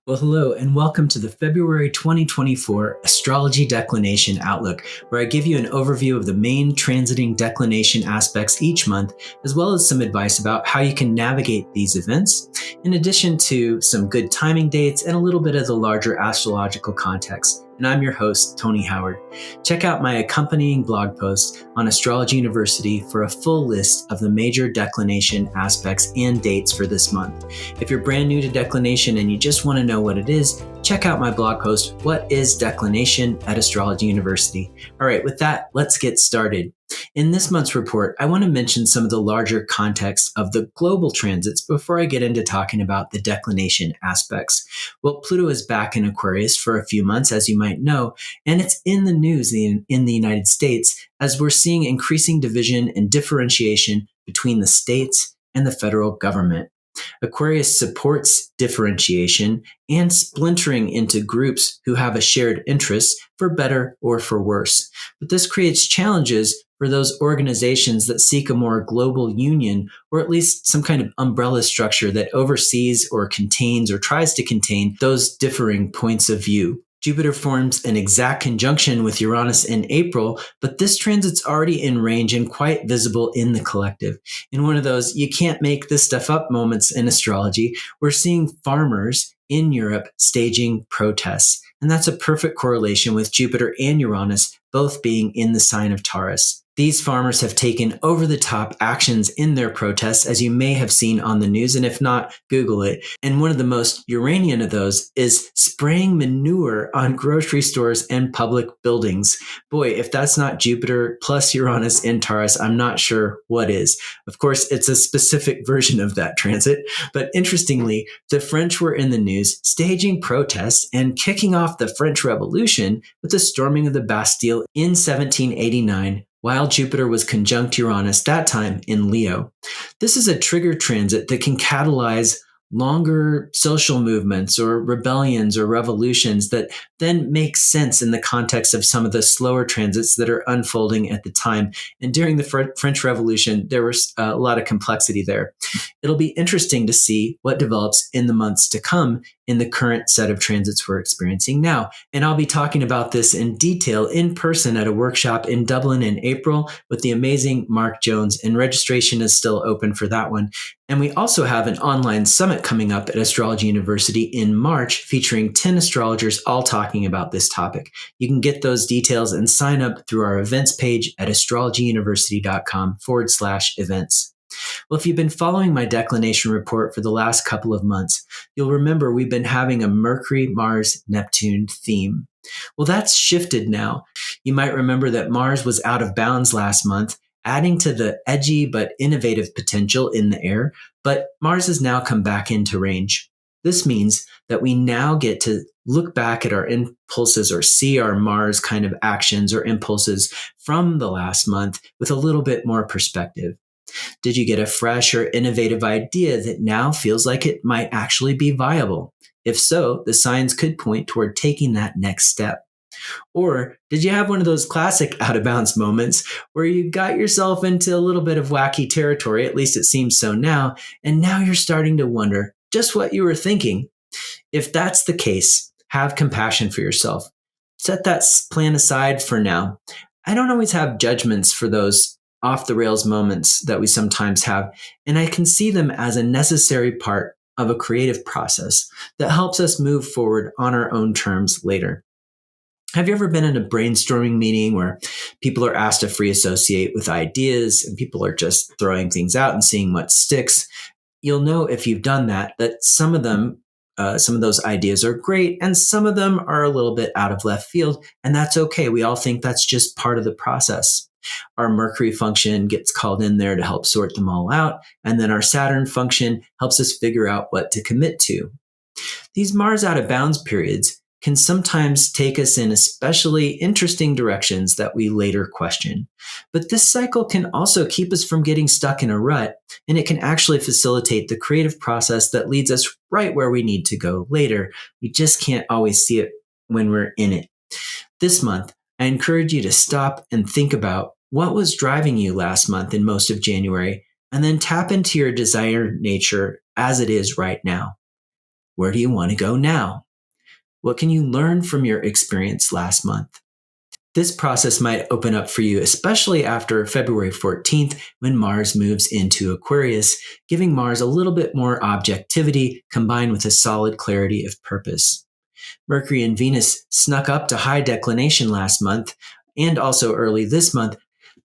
Well, hello, and welcome to the February 2024 Astrology Declination Outlook, where I give you an overview of the main transiting declination aspects each month, as well as some advice about how you can navigate these events, in addition to some good timing dates and a little bit of the larger astrological context. And I'm your host, Tony Howard. Check out my accompanying blog post on Astrology University for a full list of the major declination aspects and dates for this month. If you're brand new to declination and you just want to know what it is, check out my blog post, What is Declination at Astrology University? All right, with that, let's get started. In this month's report, I want to mention some of the larger context of the global transits before I get into talking about the declination aspects. Well, Pluto is back in Aquarius for a few months, as you might know, and it's in the news in the United States as we're seeing increasing division and differentiation between the states and the federal government. Aquarius supports differentiation and splintering into groups who have a shared interest, for better or for worse. But this creates challenges for those organizations that seek a more global union, or at least some kind of umbrella structure that oversees or contains or tries to contain those differing points of view. Jupiter forms an exact conjunction with Uranus in April, but this transit's already in range and quite visible in the collective. In one of those you can't make this stuff up moments in astrology, we're seeing farmers in Europe staging protests. And that's a perfect correlation with Jupiter and Uranus both being in the sign of Taurus. These farmers have taken over-the-top actions in their protests, as you may have seen on the news, and if not, Google it. And one of the most Uranian of those is spraying manure on grocery stores and public buildings. Boy, if that's not Jupiter plus Uranus in Taurus, I'm not sure what is. Of course, it's a specific version of that transit, but interestingly, the French were in the news staging protests and kicking off the French Revolution with the storming of the Bastille in 1789, while Jupiter was conjunct Uranus, that time in Leo. This is a trigger transit that can catalyze longer social movements or rebellions or revolutions that then make sense in the context of some of the slower transits that are unfolding at the time. And during the French Revolution, there was a lot of complexity there. It'll be interesting to see what develops in the months to come in the current set of transits we're experiencing now. And I'll be talking about this in detail in person at a workshop in Dublin in April with the amazing Mark Jones, and registration is still open for that one. And we also have an online summit coming up at Astrology University in March featuring 10 astrologers all talking about this topic. You can get those details and sign up through our events page at astrologyuniversity.com/events. Well, if you've been following my declination report for the last couple of months, you'll remember we've been having a Mercury, Mars, Neptune theme. Well, that's shifted now. You might remember that Mars was out of bounds last month, adding to the edgy but innovative potential in the air, but Mars has now come back into range. This means that we now get to look back at our impulses or see our Mars kind of actions or impulses from the last month with a little bit more perspective. Did you get a fresh or innovative idea that now feels like it might actually be viable? If so, the signs could point toward taking that next step. Or did you have one of those classic out-of-bounds moments where you got yourself into a little bit of wacky territory, at least it seems so now, and now you're starting to wonder just what you were thinking? If that's the case, have compassion for yourself. Set that plan aside for now. I don't always have judgments for those off-the-rails moments that we sometimes have, and I can see them as a necessary part of a creative process that helps us move forward on our own terms later. Have you ever been in a brainstorming meeting where people are asked to free associate with ideas and people are just throwing things out and seeing what sticks? You'll know if you've done that some of those ideas are great and some of them are a little bit out of left field, and that's okay. We all think that's just part of the process. Our Mercury function gets called in there to help sort them all out, and then our Saturn function helps us figure out what to commit to. These Mars out of bounds periods can sometimes take us in especially interesting directions that we later question. But this cycle can also keep us from getting stuck in a rut, and it can actually facilitate the creative process that leads us right where we need to go later. We just can't always see it when we're in it. This month, I encourage you to stop and think about what was driving you last month in most of January, and then tap into your desired nature as it is right now. Where do you want to go now? What can you learn from your experience last month? This process might open up for you, especially after February 14th, when Mars moves into Aquarius, giving Mars a little bit more objectivity combined with a solid clarity of purpose. Mercury and Venus snuck up to high declination last month and also early this month,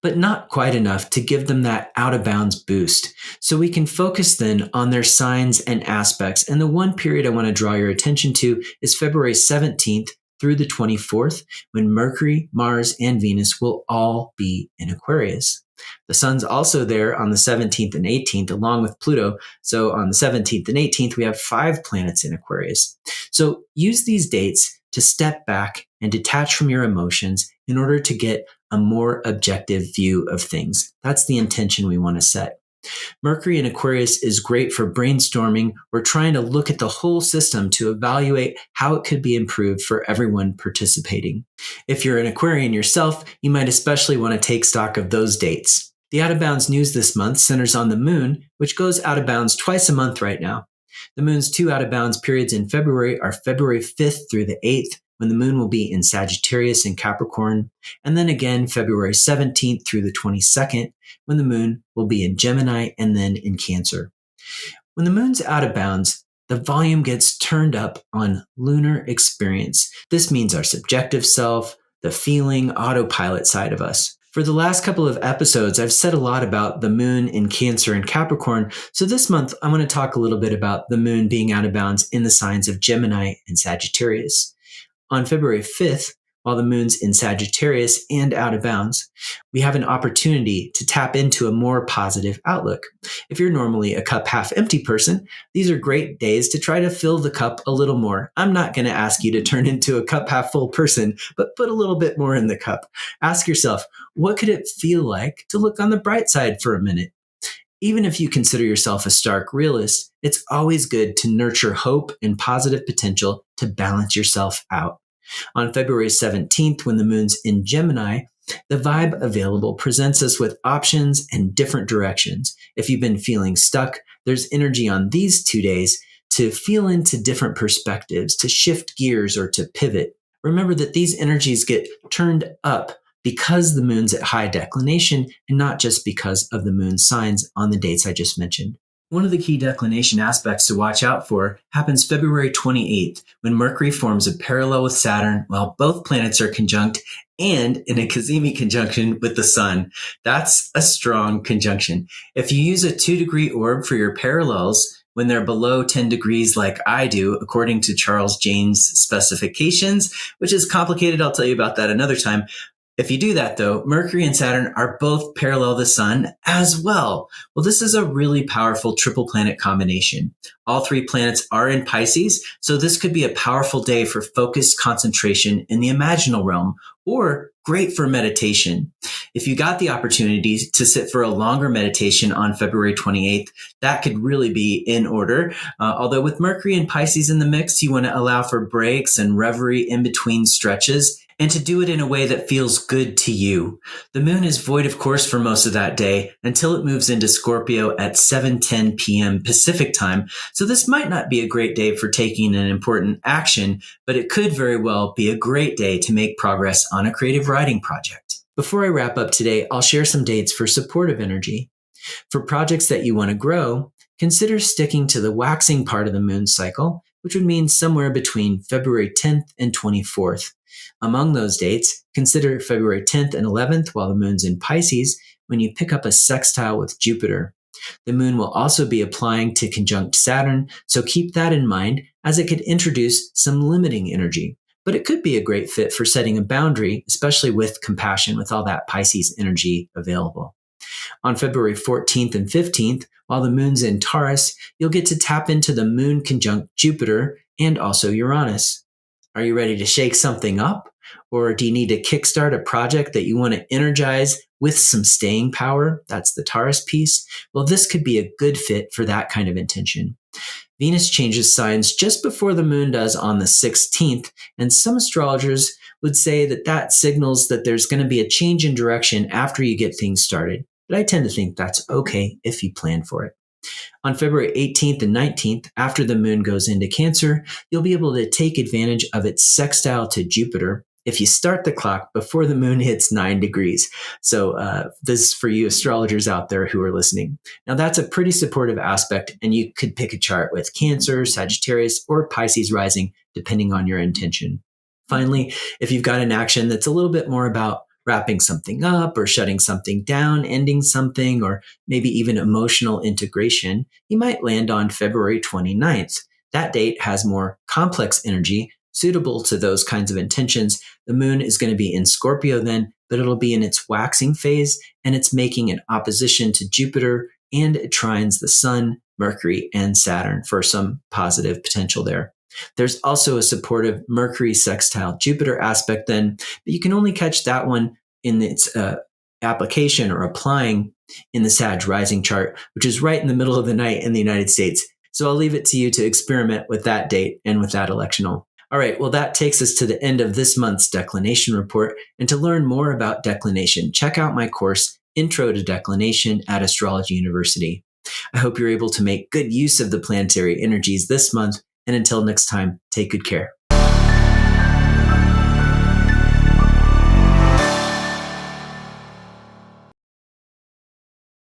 but not quite enough to give them that out of bounds boost. So we can focus then on their signs and aspects. And the one period I want to draw your attention to is February 17th through the 24th, when Mercury, Mars, and Venus will all be in Aquarius. The Sun's also there on the 17th and 18th, along with Pluto. So on the 17th and 18th, we have 5 planets in Aquarius. So use these dates to step back and detach from your emotions in order to get a more objective view of things. That's the intention we want to set. Mercury in Aquarius is great for brainstorming or trying to look at the whole system to evaluate how it could be improved for everyone participating. If you're an Aquarian yourself, you might especially want to take stock of those dates. The Out of Bounds news this month centers on the moon, which goes out of bounds twice a month right now. The moon's 2 out of bounds periods in February are February 5th through the 8th, when the moon will be in Sagittarius and Capricorn, and then again February 17th through the 22nd, when the moon will be in Gemini and then in Cancer. When the moon's out of bounds, the volume gets turned up on lunar experience. This means our subjective self, the feeling, autopilot side of us. For the last couple of episodes, I've said a lot about the moon in Cancer and Capricorn, so this month I want to talk a little bit about the moon being out of bounds in the signs of Gemini and Sagittarius. On February 5th, while the moon's in Sagittarius and out of bounds, we have an opportunity to tap into a more positive outlook. If you're normally a cup half empty person, these are great days to try to fill the cup a little more. I'm not going to ask you to turn into a cup half full person, but put a little bit more in the cup. Ask yourself, what could it feel like to look on the bright side for a minute? Even if you consider yourself a stark realist, it's always good to nurture hope and positive potential to balance yourself out. On February 17th, when the moon's in Gemini, the vibe available presents us with options and different directions. If you've been feeling stuck, there's energy on these 2 days to feel into different perspectives, to shift gears or to pivot. Remember that these energies get turned up because the moon's at high declination and not just because of the moon signs on the dates I just mentioned. One of the key declination aspects to watch out for happens February 28th, when Mercury forms a parallel with Saturn while both planets are conjunct and in a Cazimi conjunction with the Sun. That's a strong conjunction. If you use a 2-degree orb for your parallels, when they're below 10 degrees like I do, according to Charles Jane's specifications, which is complicated, I'll tell you about that another time. If you do that, though, Mercury and Saturn are both parallel the Sun as well. Well, this is a really powerful triple planet combination. All 3 planets are in Pisces, so this could be a powerful day for focused concentration in the imaginal realm, or great for meditation. If you got the opportunity to sit for a longer meditation on February 28th, that could really be in order. Although with Mercury and Pisces in the mix, you want to allow for breaks and reverie in between stretches, and to do it in a way that feels good to you. The moon is void of course for most of that day until it moves into Scorpio at 7:10 p.m. Pacific time. So this might not be a great day for taking an important action, but it could very well be a great day to make progress on a creative writing project. Before I wrap up today, I'll share some dates for supportive energy. For projects that you want to grow, consider sticking to the waxing part of the moon cycle, which would mean somewhere between February 10th and 24th. Among those dates, consider February 10th and 11th while the moon's in Pisces when you pick up a sextile with Jupiter. The moon will also be applying to conjunct Saturn, so keep that in mind as it could introduce some limiting energy. But it could be a great fit for setting a boundary, especially with compassion, with all that Pisces energy available. On February 14th and 15th, while the moon's in Taurus, you'll get to tap into the moon conjunct Jupiter and also Uranus. Are you ready to shake something up? Or do you need to kickstart a project that you want to energize with some staying power? That's the Taurus piece. Well, this could be a good fit for that kind of intention. Venus changes signs just before the moon does on the 16th, and some astrologers would say that that signals that there's going to be a change in direction after you get things started. But I tend to think that's okay if you plan for it. On February 18th and 19th, after the moon goes into Cancer, you'll be able to take advantage of its sextile to Jupiter if you start the clock before the moon hits 9 degrees. So this is for you astrologers out there who are listening. Now that's a pretty supportive aspect, and you could pick a chart with Cancer, Sagittarius, or Pisces rising, depending on your intention. Finally, if you've got an action that's a little bit more about wrapping something up or shutting something down, ending something, or maybe even emotional integration, you might land on February 29th. That date has more complex energy suitable to those kinds of intentions. The moon is going to be in Scorpio then, but it'll be in its waxing phase, and it's making an opposition to Jupiter, and it trines the Sun, Mercury, and Saturn for some positive potential there. There's also a supportive Mercury sextile Jupiter aspect then, but you can only catch that one in its application or applying in the Sag rising chart, which is right in the middle of the night in the United States. So I'll leave it to you to experiment with that date and with that electional. All right, well, that takes us to the end of this month's declination report. And to learn more about declination, check out my course, Intro to Declination at Astrology University. I hope you're able to make good use of the planetary energies this month. And until next time, take good care.